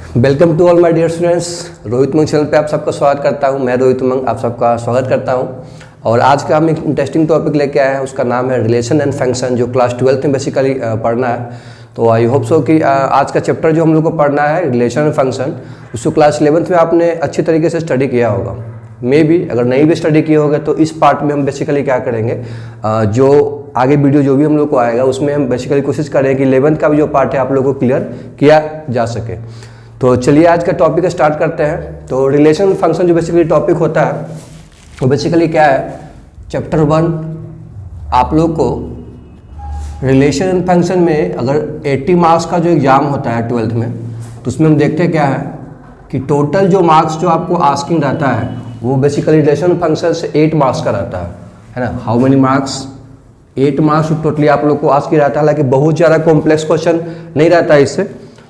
Welcome to all my dear students. Rohit Umang channel पे आप सबका स्वागत करता हूं। मैं रोहित उमंग आप सबका स्वागत करता हूं। और आज का हम एक इंटरेस्टिंग टॉपिक लेके आए हैं, उसका नाम है रिलेशन एंड फंक्शन, जो क्लास 12th में बेसिकली पढ़ना है। तो आई होप सो कि आज का चैप्टर जो हम लोग को पढ़ना है रिलेशन एंड फंक्शन, उसको क्लास 11th में आपने अच्छी तरीके से स्टडी किया होगा। मे बी अगर नहीं भी स्टडी किए होगा तो इस पार्ट में हम बेसिकली क्या करेंगे, जो आगे वीडियो जो भी हम लोग को आएगा उसमें हम बेसिकली कोशिश करें कि 11th का भी जो पार्ट है आप लोगों को क्लियर किया जा सके। तो चलिए आज का टॉपिक स्टार्ट करते हैं। तो रिलेशन फंक्शन जो बेसिकली टॉपिक होता है वो बेसिकली क्या है, चैप्टर 1 आप लोग को रिलेशन एंड फंक्शन में अगर 80 मार्क्स का जो एग्ज़ाम होता है 12th में, तो उसमें हम देखते क्या है कि टोटल जो मार्क्स जो आपको आस्किंग रहता है वो बेसिकली रिलेशन फंक्शन से 8 मार्क्स का रहता है ना। How many marks? 8 marks totally आप लोग को आस्किंग रहता है। हालांकि बहुत ज़्यादा कॉम्प्लेक्स क्वेश्चन नहीं रहता है इससे,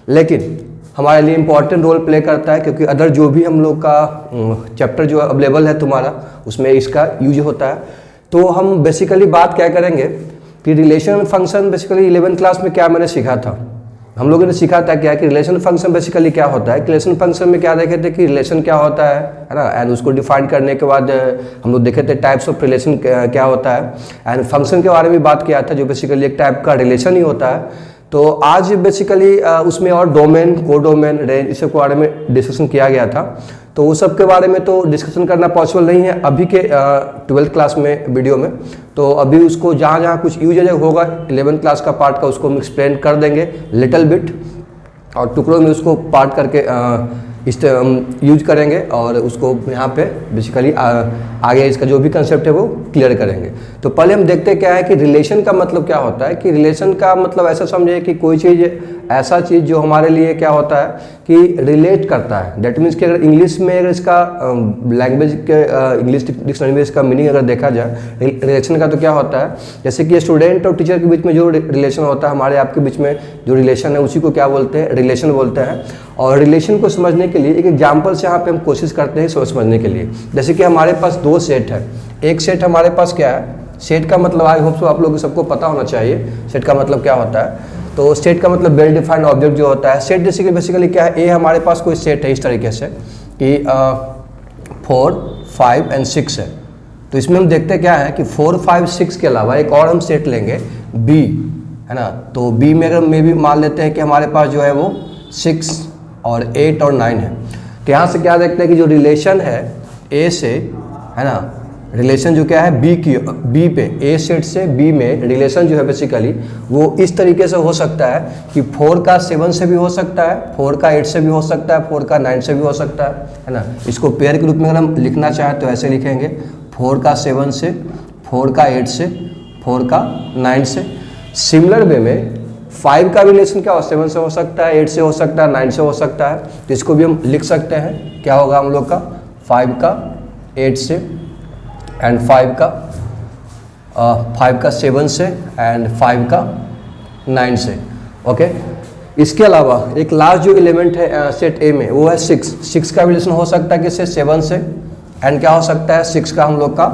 लेकिन हमारे लिए इंपॉर्टेंट रोल प्ले करता है, क्योंकि अदर जो भी हम लोग का चैप्टर जो अवेलेबल है तुम्हारा उसमें इसका यूज होता है। तो हम बेसिकली बात क्या करेंगे कि relation function basically 11th class में क्या मैंने सीखा था, हम लोगों ने सीखा था क्या कि रिलेशन फंक्शन बेसिकली क्या होता है। रिलेशन फंक्शन में क्या देखे थे कि रिलेशन क्या होता है ना, एंड उसको डिफाइन करने के बाद हम लोग देखे थे टाइप्स ऑफ रिलेशन क्या होता है, एंड फंक्शन के बारे में बात किया था जो बेसिकली एक टाइप का रिलेशन ही होता है। तो आज बेसिकली उसमें और डोमेन, कोडोमेन, रेंज, इस सब के बारे में डिस्कशन किया गया था। तो वो सब के बारे में तो डिस्कशन करना पॉसिबल नहीं है अभी के 12th क्लास में वीडियो में। तो अभी उसको जहाँ जहाँ कुछ यूज होगा 11th क्लास का पार्ट का उसको हम एक्सप्लेन कर देंगे लिटिल बिट, और टुकड़ों में उसको पार्ट करके यूज करेंगे और उसको यहाँ पे बेसिकली आगे इसका जो भी कंसेप्ट है वो क्लियर करेंगे। तो पहले हम देखते क्या है कि रिलेशन का मतलब क्या होता है। कि रिलेशन का मतलब ऐसा समझे कि कोई चीज़, ऐसा चीज़ जो हमारे लिए क्या होता है कि रिलेट करता है। दैट मीन्स कि अगर इंग्लिश में अगर इसका लैंग्वेज के इंग्लिश डिक्शनरी में इसका मीनिंग अगर देखा जाए रिलेशन का, तो क्या होता है जैसे कि स्टूडेंट और टीचर के बीच में जो रिलेशन होता है, हमारे आपके बीच में जो रिलेशन है उसी को क्या बोलते हैं, रिलेशन बोलते हैं। और रिलेशन को समझने के लिए एक एग्जाम्पल से यहाँ पे हम कोशिश करते हैं समझने के लिए। जैसे कि हमारे पास 2 सेट है। एक सेट हमारे पास क्या है, सेट का मतलब आई होप सो आप लोगों को सबको पता होना चाहिए सेट का मतलब क्या होता है। तो सेट का मतलब वेल डिफाइंड ऑब्जेक्ट जो होता है। सेट जैसे कि बेसिकली क्या है, ए हमारे पास कोई सेट है इस तरीके से कि 4, 5 एंड 6 है। तो इसमें हम देखते क्या है कि 4, 5, 6 के अलावा एक और हम सेट लेंगे बी, है ना। तो बी में अगर मे भी मान लेते हैं कि हमारे पास जो है वो 6 और 8 और 9 है। तो यहाँ से क्या देखते हैं कि जो रिलेशन है ए से, है ना, रिलेशन जो क्या है बी पे, ए सेट से बी में रिलेशन जो है बेसिकली वो इस तरीके से हो सकता है कि 4 का 7 से भी हो सकता है, 4 का 8 से भी हो सकता है, 4 का 9 से भी हो सकता है ना। इसको पेयर के रूप में अगर हम लिखना चाहें तो ऐसे लिखेंगे 4 का 7 से, 4 का 8 से, 4 का 9 से। सिमिलर वे में 5 का रिलेशन क्या हो, 7 से हो सकता है, 8 से हो सकता है, 9 से हो सकता है। तो इसको भी हम लिख सकते हैं, क्या होगा हम लोग का 5 का 8 से एंड 5 का 7 से एंड 5 का 9 से। ओके, इसके अलावा एक लास्ट जो एलिमेंट है सेट ए में वो है 6 का रिलेशन हो सकता है किससे, 7 से, एंड क्या हो सकता है 6 का हम लोग का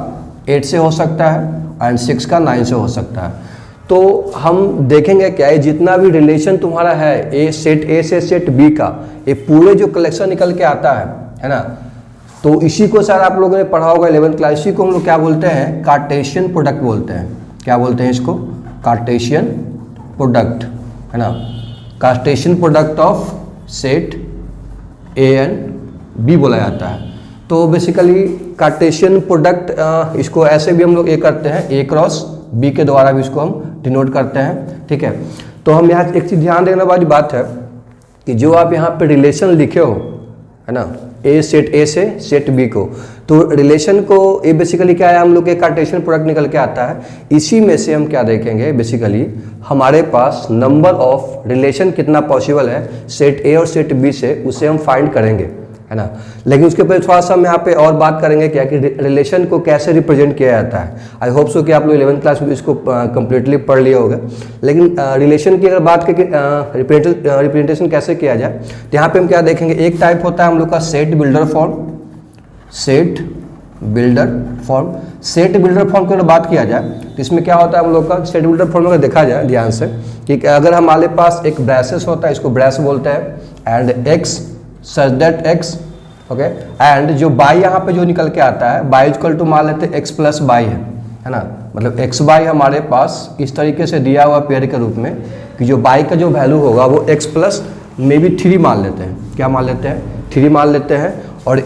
8 से हो सकता है एंड 6 का 9 से हो सकता है। तो हम देखेंगे क्या है, जितना भी रिलेशन तुम्हारा है ए सेट ए से सेट बी का, ये पूरे जो कलेक्शन निकल के आता है ना, तो इसी को सर आप लोगों ने पढ़ा होगा 11th क्लास। इसी को हम लोग क्या बोलते हैं, कार्टेशियन प्रोडक्ट बोलते हैं। क्या बोलते हैं इसको, कार्टेशियन प्रोडक्ट, है ना। Cartesian product of set A and B बोला जाता है। तो बेसिकली कार्टेशियन प्रोडक्ट इसको ऐसे भी हम लोग ये करते हैं, ए क्रॉस बी के द्वारा भी इसको हम डिनोट करते हैं, ठीक है। तो हम यहाँ एक चीज़ ध्यान देने वाली बात है कि जो आप यहाँ पे रिलेशन लिखे हो, है ना, ए सेट ए से सेट बी को, तो रिलेशन को ये बेसिकली क्या है, हम लोग के कार्टेशियन प्रोडक्ट निकल के आता है। इसी में से हम क्या देखेंगे, बेसिकली हमारे पास नंबर ऑफ रिलेशन कितना पॉसिबल है सेट ए और सेट बी से, उसे हम फाइंड करेंगे, है ना। लेकिन उसके पहले थोड़ा सा हम यहाँ पे और बात करेंगे क्या कि रिलेशन को कैसे रिप्रेजेंट किया जाता है। आई होप सो कि आप लोग 11th क्लास में इसको कंप्लीटली पढ़ लिए होंगे। लेकिन रिलेशन की अगर बात करें रिप्रेजेंटेशन कैसे किया जाए, तो यहाँ पे हम क्या देखेंगे, एक टाइप होता है हम लोग का set builder form. Set builder form, set builder form की अगर बात किया जाए तो इसमें क्या होता है हम लोग का सेट बिल्डर फॉर्म अगर देखा जाए ध्यान से कि अगर हमारे पास एक ब्रैसेस होता है, इसको ब्रैस बोलते हैं, and x such that x, okay, and जो बाई यहाँ पे जो निकल के आता है बाई इक्वल टू मान लेते हैं एक्स प्लस बाई है ना, मतलब एक्स बाई हमारे पास इस तरीके से दिया हुआ पेयर के रूप में कि जो बाई का जो वैल्यू होगा वो एक्स प्लस मे बी 3 मान लेते हैं, क्या मान लेते हैं, 3 मान लेते हैं। और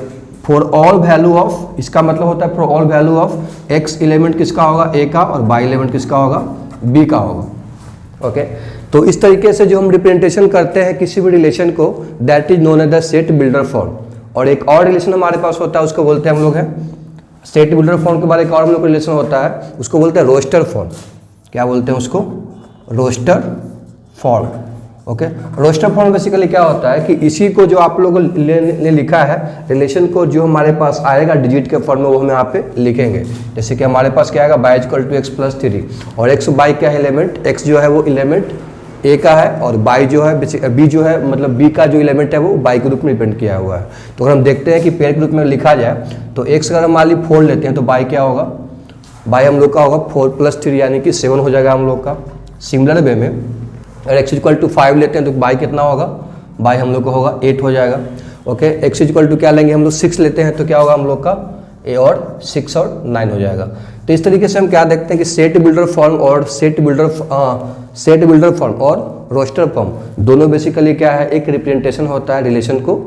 फॉर ऑल वैल्यू ऑफ, इसका मतलब होता है for all value of X element किसका होगा, ए का, और बाई एलिमेंट किसका होगा, बी का होगा। ओके, तो इस तरीके से जो हम रिप्रेजेंटेशन करते हैं किसी भी रिलेशन को, that is known as the set builder form. और एक और रिलेशन हमारे पास होता है, उसको बोलते हैं हम लोग है सेट बिल्डर फॉर्म के बाद एक और हम लोग रिलेशन होता है, उसको बोलते हैं रोस्टर फॉर्म। क्या बोलते हैं उसको, roster form. Okay, roster form basically क्या होता है कि इसी को जो आप लोगों ने लिखा है रिलेशन को, जो हमारे पास आएगा डिजिट के फॉर्म में वो हम यहाँ पे लिखेंगे। जैसे कि हमारे पास क्या आएगा, y equal to X plus 3, और एक्स बाई क्या है एलिमेंट, एक्स जो है वो एलिमेंट ए का है, और बाई जो है बी जो है मतलब बी का जो एलिमेंट है वो बाई के रूप में डिपेंड किया हुआ है। तो अगर हम देखते हैं कि पेयर के रूप में लिखा जाए तो एक्स अगर हम मान ली 4 लेते हैं तो बाई क्या होगा, बाई हम लोग का होगा 4 + 3 यानी कि 7 हो जाएगा हम लोग का। सिमिलर वे में अगर एक्स इक्वल टू 5 लेते हैं तो बाई कितना होगा, बाई हम लोग को होगा 8 हो जाएगा। ओके, एक्स इक्वल टू क्या लेंगे हम लोग 6 लेते हैं तो क्या होगा हम लोग का, ए और 6 और 9 हो जाएगा। तो इस तरीके से हम क्या देखते हैं कि सेट बिल्डर फॉर्म और सेट बिल्डर फॉर्म और रोस्टर फॉर्म दोनों बेसिकली क्या है, एक रिप्रेजेंटेशन होता है रिलेशन को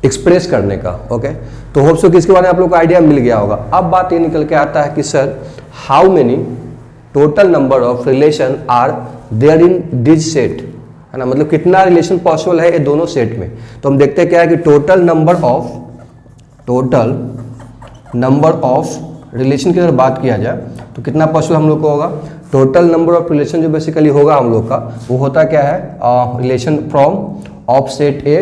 एक्सप्रेस करने का। ओके, तो होप सो कि इसके बारे में आप लोग को आइडिया मिल गया होगा। अब बात ये निकल के आता है कि sir how many total number of relation are there in this set, है ना, मतलब कितना रिलेशन पॉसिबल है ये दोनों सेट में। तो हम देखते हैं क्या है कि टोटल नंबर ऑफ रिलेशन की अगर बात किया जाए तो कितना पॉसिबल हम लोग को होगा, टोटल नंबर ऑफ रिलेशन जो बेसिकली होगा हम लोग का वो होता क्या है, relation from of set A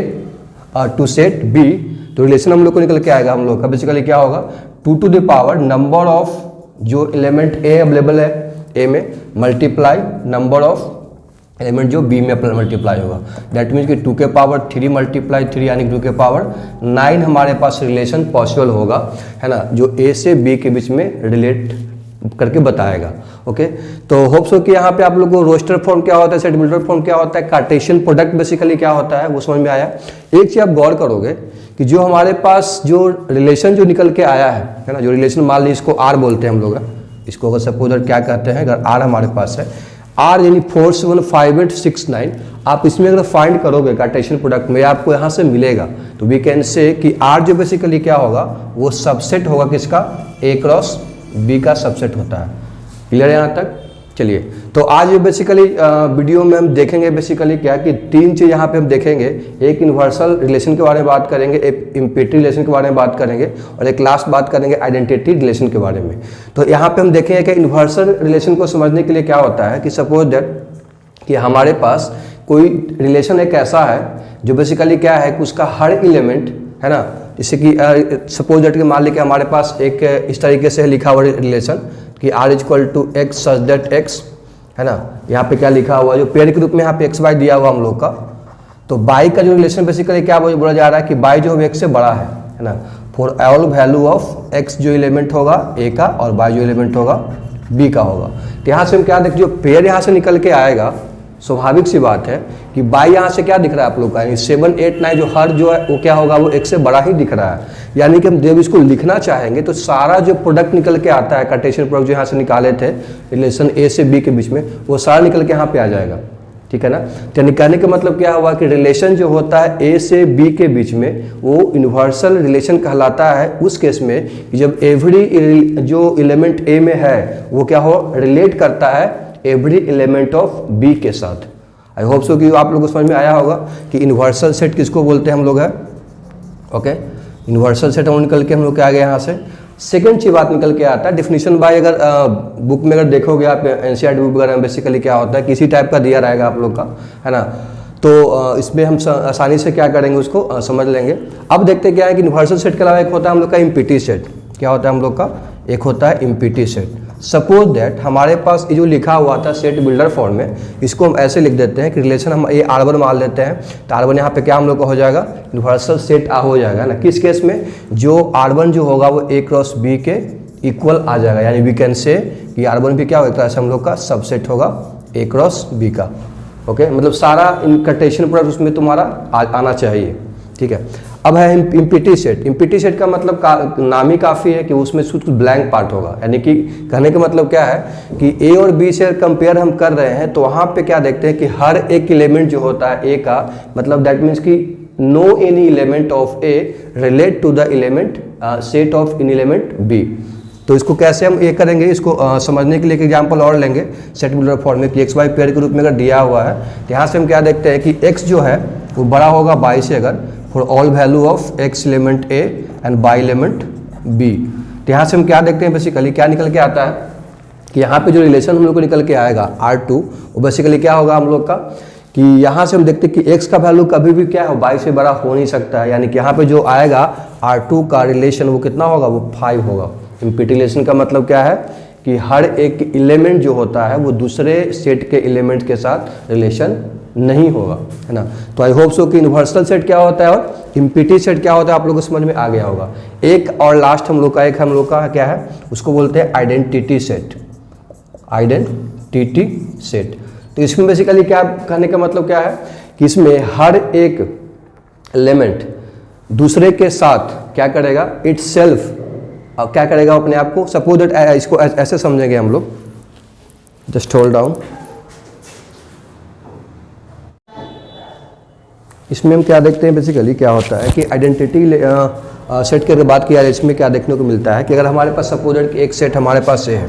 to set B. तो रिलेशन हम लोग को निकल के आएगा हम लोग का बेसिकली क्या होगा, 2 to the power number of जो एलिमेंट ए अवेलेबल है ए में मल्टीप्लाई नंबर ऑफ एलिमेंट जो बी में मल्टीप्लाई होगा। दैट मीन्स कि 2 के पावर 3 मल्टीप्लाई 3 यानी कि 2 के पावर 9 हमारे पास रिलेशन पॉसिबल होगा, है ना, जो ए से बी के बीच में रिलेट करके बताएगा। ओके, तो होप्स हो कि यहाँ पे आप लोगों को रोस्टर फॉर्म क्या होता है, सेट बिल्डर फॉर्म क्या होता है, कार्टेशियन प्रोडक्ट बेसिकली क्या होता है वो समझ में आया। एक चीज़ आप गौर करोगे कि जो हमारे पास जो रिलेशन जो निकल के आया है ना, जो रिलेशन मान लीजिए इसको आर बोलते हैं हम लोग, इसको अगर सपोज क्या कहते हैं, अगर आर हमारे पास है, आर यानी 4 7 5 8 6 9, आप इसमें अगर फाइंड करोगे कार्टेशियन प्रोडक्ट में आपको यहाँ से मिलेगा, तो वी कैन से कि आर जो बेसिकली क्या होगा वो सबसेट होगा किसका, ए क्रॉस बी का सबसेट होता है। क्लियर है यहाँ तक? चलिए, तो आज बेसिकली वीडियो में हम देखेंगे बेसिकली क्या कि 3 चीज़ यहाँ पे हम देखेंगे। एक यूनिवर्सल रिलेशन के बारे में बात करेंगे, एक इम्पीटी रिलेशन के बारे में बात करेंगे, और एक लास्ट बात करेंगे आइडेंटिटी रिलेशन के बारे में। तो यहाँ पे हम देखेंगे कि यूनिवर्सल रिलेशन को समझने के लिए क्या होता है कि सपोज दैट कि हमारे पास कोई रिलेशन एक ऐसा है जो बेसिकली क्या है कि उसका हर एलिमेंट, है ना, जैसे कि सपोज दैट कि मान लीजिए हमारे पास एक इस तरीके से लिखा हुआ रिलेशन कि r equal to X such that X, है ना, यहाँ पे क्या लिखा हुआ जो पेयर के रूप में यहाँ पे एक्स बाई दिया हुआ हम लोग का। तो बाई का जो रिलेशन बेसिकली क्या बोला जा रहा है कि बाई जो एक्स से बड़ा है ना, for all value of x जो एलिमेंट होगा ए का और बाई जो एलिमेंट होगा बी का होगा। तो यहाँ से हम क्या देखते, जो पेयर यहाँ से निकल के आएगा, स्वाभाविक सी बात है कि बाई यहाँ से क्या दिख रहा है आप लोग का, 7 8 9 जो हर जो है वो क्या होगा, वो एक से बड़ा ही दिख रहा है। यानी कि हम जब इसको लिखना चाहेंगे तो सारा जो प्रोडक्ट निकल के आता है, कार्टेशियन प्रोडक्ट जो यहाँ से निकाले थे रिलेशन ए से बी के बीच में, वो सारा निकल के यहाँ पे आ जाएगा। ठीक है ना, तो निकालने का मतलब क्या हुआ कि रिलेशन जो होता है ए से बी के बीच में वो यूनिवर्सल रिलेशन कहलाता है उस केस में कि जब एवरी जो एलिमेंट ए में है वो क्या हो, रिलेट करता है एवरी एलिमेंट ऑफ बी के साथ। आई होप सो कि आप लोगों को समझ में आया होगा कि यूनिवर्सल सेट किसको बोलते हैं हम लोग है। ओके, यूनिवर्सल सेट हम निकल के हम लोग क्या आ गए यहाँ से। सेकंड चीज बात निकल के आता है डिफिनीशन बाय, अगर बुक में अगर देखोगे आप एनसीईआरटी बुक वगैरह में बेसिकली क्या होता है, किसी टाइप का दिया रहेगा आप लोग का, है ना, तो इसमें हम आसानी से क्या करेंगे उसको समझ लेंगे। अब देखते क्या है कि यूनिवर्सल सेट के अलावा एक होता है हम लोग का इम्पीटी सेट। क्या होता है हम लोग का, एक होता है इम्पीटी सेट। सपोज दैट हमारे पास ये जो लिखा हुआ था सेट बिल्डर फॉर्म में, इसको हम ऐसे लिख देते हैं कि रिलेशन हम ये R1 मान लेते हैं, तो R1 यहाँ पे क्या हम लोग का हो जाएगा, यूनिवर्सल सेट हो जाएगा ना। किस केस में, जो R1 जो होगा वो A क्रॉस B के इक्वल आ जाएगा, यानी वी कैन से कि R1 भी क्या होगा, एक तरह से हम लोग का सबसेट होगा A क्रॉस B का। ओके, मतलब सारा इन कार्टेशियन प्रोडक्ट उसमें तुम्हारा आना चाहिए। ठीक है। अब है इम्पिटी सेट। इम्पिटी सेट का मतलब नाम ही काफ़ी है कि उसमें कुछ ब्लैंक पार्ट होगा, यानी कि कहने का मतलब क्या है कि ए और बी से कंपेयर हम कर रहे हैं तो वहाँ पे क्या देखते हैं कि हर एक एलिमेंट जो होता है ए का, मतलब दैट मीन्स कि no any element of A relate to the element set of in element B. तो इसको कैसे हम ये करेंगे, इसको समझने के लिए एक एग्जांपल और लेंगे सेट बिल्डर फॉर्म में कि एक्स वाई पेयर के रूप में अगर दिया हुआ है तो यहाँ से हम क्या देखते हैं कि एक्स जो है वो बड़ा होगा बाई से, अगर for all value of X element A and y element B. तो यहाँ से हम क्या देखते हैं, बेसिकली क्या निकल के आता है कि यहाँ पे जो रिलेशन हम लोग को निकल के आएगा R2, वो बेसिकली क्या होगा हम लोग का कि यहाँ से हम देखते हैं कि x का वैल्यू कभी भी क्या है बाई से बड़ा हो नहीं सकता है, यानी कि यहाँ पे जो आएगा R2 का रिलेशन वो कितना होगा, वो 5 होगा। इम्पिटी रिलेशन का मतलब क्या है कि हर एक एलिमेंट जो होता है वो दूसरे सेट के एलिमेंट के साथ रिलेशन नहीं होगा, है ना। तो आई होप सो कि यूनिवर्सल सेट क्या होता है और इम्पिटी सेट क्या होता है आप लोगों को समझ में आ गया होगा। एक और लास्ट हम लोग का क्या है, उसको बोलते हैं आइडेंटिटी सेट। आइडेंटिटी सेट, तो इसमें बेसिकली क्या कहने का मतलब क्या है कि इसमें हर एक एलिमेंट दूसरे के साथ क्या करेगा, इट्स सेल्फ क्या करेगा, अपने आप को, सपोज दैट इसको ऐसे समझेंगे हम लोग, जस्ट होल्ड डाउन। इसमें हम क्या देखते हैं, बेसिकली क्या होता है कि आइडेंटिटी सेट की अगर बात किया जाए इसमें क्या देखने को मिलता है कि अगर हमारे पास सपोज दैट एक सेट हमारे पास से है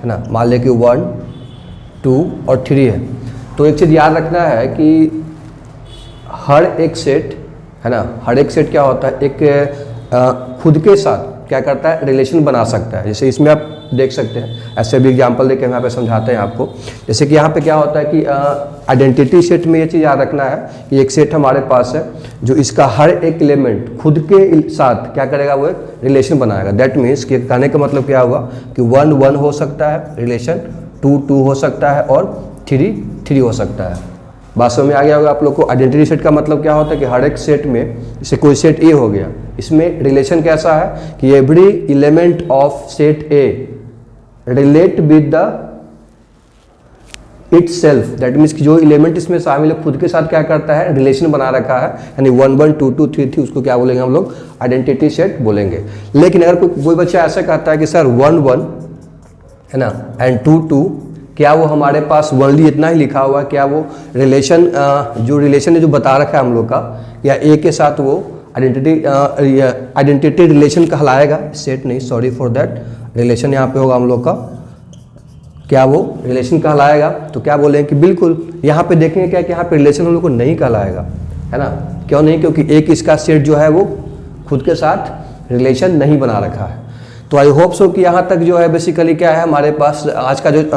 ना, मान लें कि 1, 2 और 3 है, तो एक चीज़ याद रखना है कि हर एक सेट है ना, हर एक सेट क्या होता है, एक खुद के साथ क्या करता है, रिलेशन बना सकता है। जैसे इसमें आप देख सकते हैं, ऐसे भी एग्जांपल देके यहाँ पे समझाते हैं आपको। जैसे कि यहाँ पे क्या होता है कि आइडेंटिटी सेट में ये चीज़ याद रखना है कि एक सेट हमारे पास है जो इसका हर एक एलिमेंट खुद के साथ क्या करेगा, वो एक रिलेशन बनाएगा। दैट मीन्स कि कहने का मतलब क्या हुआ कि 1, 1 हो सकता है रिलेशन, 2, 2 हो सकता है और 3, 3 हो सकता है। बात समझ में आ गया होगा आप लोग को। आइडेंटिटी सेट का मतलब क्या होता है कि हर एक सेट में, जैसे कोई सेट ए हो गया, इसमें रिलेशन कैसा है कि every element of set A relate with the it's self. That means कि जो एलिमेंट इसमें शामिल है खुद के साथ क्या करता है, रिलेशन बना रखा है, यानी 1, 1, 2, 2, 3, 3, उसको क्या बोलेंगे हम लोग, आइडेंटिटी सेट बोलेंगे। लेकिन अगर कोई बच्चा ऐसा कहता है कि सर 1, 1 है ना एंड 2, 2, क्या वो हमारे पास ओनली इतना ही लिखा हुआ है, क्या वो रिलेशन जो रिलेशन है जो बता रखा है हम लोग का, या ए के साथ वो आइडेंटिटी रिलेशन कहलाएगा, सेट नहीं, सॉरी फॉर दैट, रिलेशन यहाँ पे होगा हम लोग का, क्या वो रिलेशन कहलाएगा? तो क्या बोलेंगे कि बिल्कुल। यहाँ पे देखेंगे क्या कि यहाँ पे रिलेशन हम लोग को नहीं कहलाएगा, है ना। क्यों नहीं? क्योंकि एक इसका सेट जो है वो खुद के साथ रिलेशन नहीं बना रखा है। तो आई होप सो कि यहाँ तक जो है बेसिकली क्या है हमारे पास आज का जो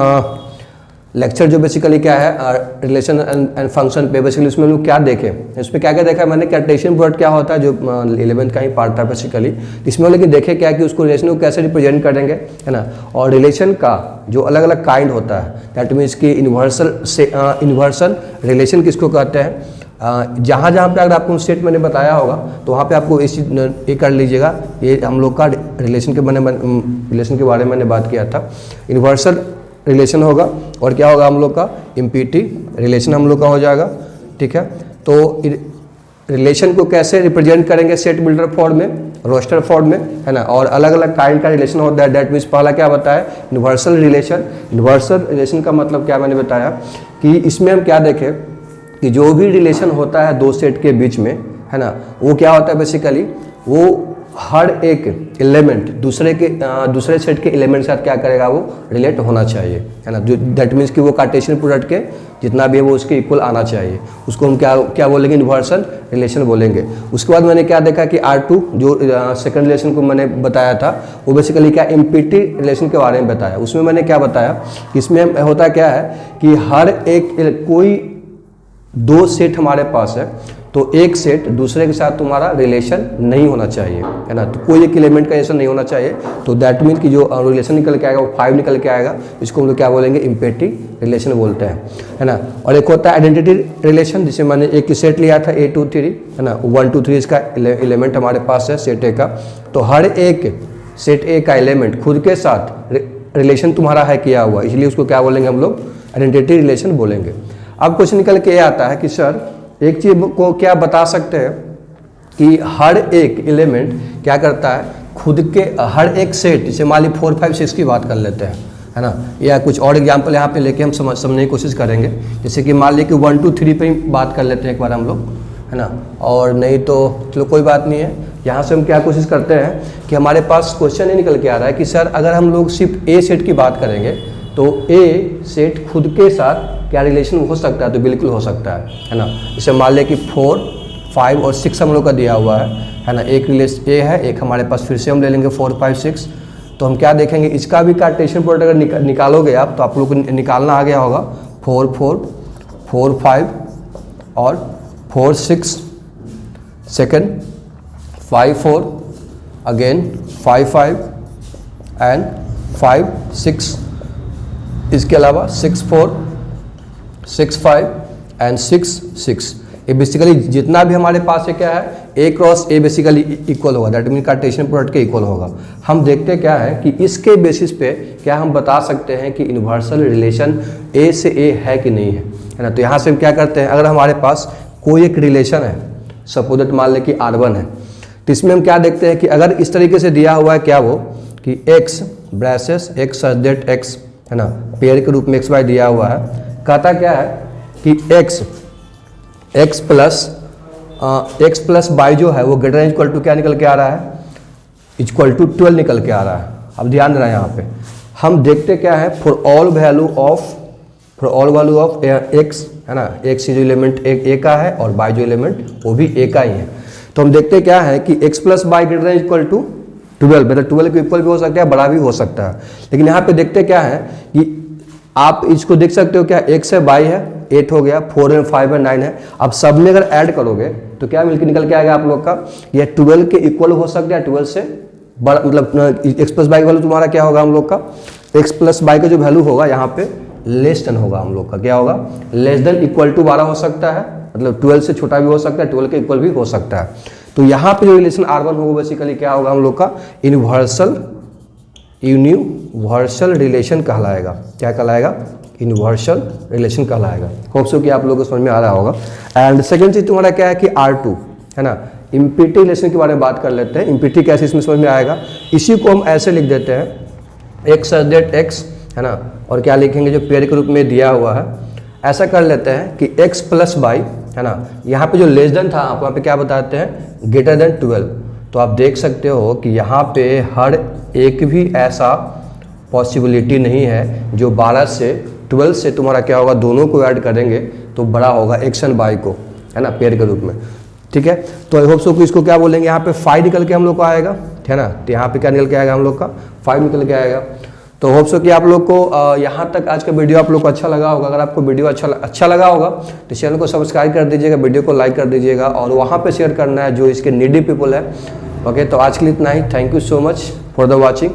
लेक्चर जो बेसिकली क्या है रिलेशन एंड फंक्शन पे, बेसिकली उसमें हम लोग क्या देखें, इसमें क्या क्या देखा है मैंने, कार्टेशियन प्रोडक्ट क्या होता है जो 11th का ही पार्ट था बेसिकली, इसमें लेकिन देखे क्या कि उसको रिलेशन को कैसे रिप्रेजेंट करेंगे, है ना। और रिलेशन का जो अलग अलग काइंड होता है, दैट मीन्स कि इन्वर्सल रिलेशन किसको कहते हैं, जहाँ जहाँ पे अगर आपको सेट मैंने बताया होगा तो वहाँ पे आपको इस ये कर लीजिएगा, ये हम लोग का रिलेशन के बारे में मैंने बात किया था। यूनिवर्सल रिलेशन होगा और क्या होगा हम लोग का, इम्पीटी रिलेशन हम लोग का हो जाएगा, ठीक है। तो रिलेशन को कैसे रिप्रेजेंट करेंगे सेट बिल्डर फॉर्म में, रोस्टर फॉर्म में, है ना। और अलग अलग काइंड का रिलेशन होता है, दैट मीन्स पहला क्या बताया, यूनिवर्सल रिलेशन। यूनिवर्सल रिलेशन का मतलब क्या मैंने बताया कि इसमें हम क्या देखें कि जो भी रिलेशन होता है दो सेट के बीच में, है ना, वो क्या होता है बेसिकली, वो हर एक एलिमेंट दूसरे सेट के एलिमेंट के साथ क्या करेगा, वो रिलेट होना चाहिए, है ना। जो दैट मीन्स कि वो कार्टेशियन प्रोडक्ट के जितना भी है वो उसके इक्वल आना चाहिए, उसको हम क्या बोलेंगे, यूनिवर्सल रिलेशन बोलेंगे। उसके बाद मैंने क्या देखा कि R2 जो सेकंड रिलेशन को मैंने बताया था, वो बेसिकली क्या इम्पीटी रिलेशन के बारे में बताया। उसमें मैंने क्या बताया कि इसमें होता क्या है कि हर एक कोई दो सेट हमारे पास है, तो एक सेट दूसरे के साथ तुम्हारा रिलेशन नहीं होना चाहिए, है ना। तो कोई एक एलिमेंट का ऐसा नहीं होना चाहिए, तो दैट मीन कि जो रिलेशन निकल के आएगा वो 5 निकल के आएगा, इसको हम लोग क्या बोलेंगे, इम्पीटी रिलेशन बोलते हैं, है ना। और एक होता है आइडेंटिटी रिलेशन, जिसे मैंने एक सेट लिया था A 2 3, है ना, 1 2 3 इसका एलिमेंट हमारे पास है सेट ए का, तो हर एक सेट ए का एलिमेंट खुद के साथ रिलेशन तुम्हारा है किया हुआ, इसलिए उसको क्या बोलेंगे हम लोग, आइडेंटिटी रिलेशन बोलेंगे। अब क्वेश्चन निकल के ये आता है कि सर एक चीज को क्या बता सकते हैं कि हर एक एलिमेंट क्या करता है, खुद के हर एक सेट, जैसे मान ली 4 5 6 की बात कर लेते हैं, है ना, या कुछ और एग्जाम्पल यहाँ पे लेके हम समझने की कोशिश करेंगे। जैसे कि मान ली कि 1 2 3 पे ही बात कर लेते हैं एक बार हम लोग, है ना, और नहीं तो चलो कोई बात नहीं है। यहाँ से हम क्या कोशिश करते हैं कि हमारे पास क्वेश्चन ये निकल के आ रहा है कि सर अगर हम लोग सिर्फ ए सेट की बात करेंगे तो ए सेट खुद के साथ क्या रिलेशन हो सकता है, तो बिल्कुल हो सकता है ना। जैसे मान लें कि 4 5 और 6 हम लोग का दिया हुआ है ना, एक रिलेशन ए है, एक हमारे पास फिर से हम ले लेंगे 4 5 6। तो हम क्या देखेंगे, इसका भी कार्टेशियन प्रोडक्ट अगर निकालोगे आप तो आप लोग को निकालना आ गया होगा 4 4 4 5 और 4 6 सेकेंड 5 4 अगेन 5 5 एंड 5 6, इसके अलावा 6 4 6 5 एंड 6 6। ये बेसिकली जितना भी हमारे पास है क्या है, ए क्रॉस ए बेसिकली इक्वल होगा, दैट मीन कार्टेशियन प्रोडक्ट के इक्वल होगा। हम देखते क्या है कि इसके बेसिस पे क्या हम बता सकते हैं कि यूनिवर्सल रिलेशन ए से ए है कि नहीं है ना। तो यहाँ से हम क्या करते हैं, अगर हमारे पास कोई एक रिलेशन है, सपोज दैट मान लें कि R1 है, तो इसमें हम क्या देखते हैं कि अगर इस तरीके से दिया हुआ है क्या वो कि x braces x such that x, है ना, पेयर के रूप में xy दिया हुआ है, कहता क्या है कि x प्लस y जो है वो ग्रेटर देन इक्वल टू क्या निकल के आ रहा है, इक्वल टू 12 निकल के आ रहा है। अब ध्यान देना यहाँ पे हम देखते क्या है, for all value of x, है ना, x जो एलिमेंट a का है और y जो एलिमेंट वो भी a का ही है। तो हम देखते क्या है कि x plus y greater than equal to 12, मतलब 12 के इक्वल भी हो सकता है, बड़ा भी हो सकता है। लेकिन यहाँ पे देखते क्या है कि आप इसको देख सकते हो क्या, x है y है 8 हो गया, 4 है 5 है 9 है। अब सब में अगर ऐड करोगे तो क्या मिलकर निकल के आएगा आप लोग का, ये 12 के इक्वल हो सकता है, 12 से बड़ा, मतलब x प्लस वाई का वैल्यू तुम्हारा क्या होगा हम लोग का, x प्लस वाई का जो वैल्यू होगा यहाँ पे लेस देन होगा हम लोग का, क्या होगा, लेस देन इक्वल टू 12 हो सकता है, मतलब 12 से छोटा भी हो सकता है, 12 के इक्वल भी हो सकता है। तो यहाँ पे जो रिलेशन R1 होगा बेसिकली क्या होगा हम लोग का, यूनिवर्सल रिलेशन कहलाएगा। क्या कहलाएगा, यूनिवर्सल रिलेशन कहलाएगा। होप सो कि आप लोगों को समझ में आ रहा होगा। एंड सेकंड चीज तुम्हारा क्या है कि R2, है ना, इम्पिटी रिलेशन के बारे में बात कर लेते हैं। इम्पिटी कैसे इसमें समझ में आएगा, इसी को हम ऐसे लिख देते हैं x सच दैट x, है ना, और क्या लिखेंगे जो पेयर के रूप में दिया हुआ है, ऐसा कर लेते हैं कि x प्लस वाई, है ना, यहाँ पे जो लेस देन था आप वहाँ पे क्या बताते हैं, ग्रेटर देन 12। तो आप देख सकते हो कि यहाँ पे हर एक भी ऐसा पॉसिबिलिटी नहीं है जो 12 से 12 से तुम्हारा क्या होगा, दोनों को ऐड करेंगे तो बड़ा होगा x एंड y को, है ना, पेयर के रूप में। ठीक है, तो आई होप सो कि इसको क्या बोलेंगे, यहाँ पे 5 निकल के हम लोग को आएगा, है ना, तो यहाँ पे क्या निकल के आएगा हम लोग का 5 निकल के आएगा। तो होप सो कि आप लोग को यहाँ तक आज का वीडियो आप लोग को अच्छा लगा होगा। अगर आपको वीडियो अच्छा लगा होगा तो चैनल को सब्सक्राइब कर दीजिएगा, वीडियो को लाइक कर दीजिएगा और वहाँ पे शेयर करना है जो इसके नीडी पीपल है। ओके, तो आज के लिए इतना ही। Thank you so much for the watching.